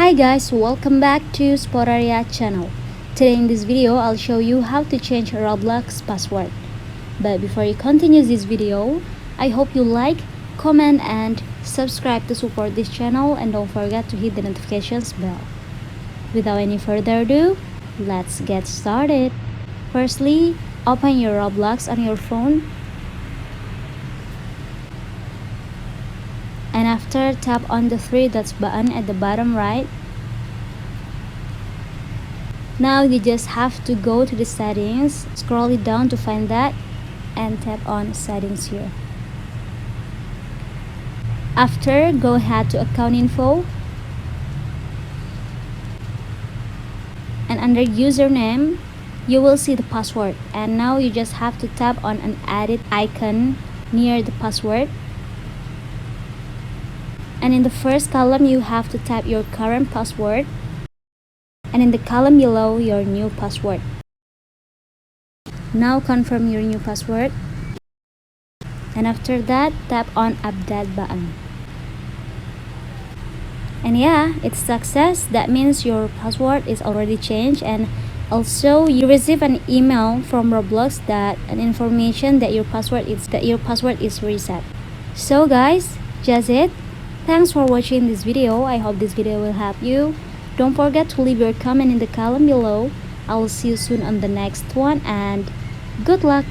Hi guys, welcome back to Sporaria channel. Today in this video, I'll show you how to change Roblox password. But before you continue this video, I hope you like, comment and subscribe to support this channel, and don't forget to hit the notifications bell. Without any further ado, let's get started. Firstly, open your Roblox on your phone. And after, tap on the three dots button at the bottom right. Now you just have to go to the settings, scroll it down to find that, and tap on settings here. After, go ahead to account info, and under username you will see the password, and now you just have to tap on an edit icon near the password. And in the first column, you have to type your current password, and in the column below, your new password. Now confirm your new password, and after that, tap on update button. And yeah, it's success. That means your password is already changed, and also you receive an email from Roblox that an information that your password is reset. So guys, just it. Thanks for watching this video. I hope this video will help you. Don't forget to leave your comment in the column below. I will see you soon on the next one, and good luck.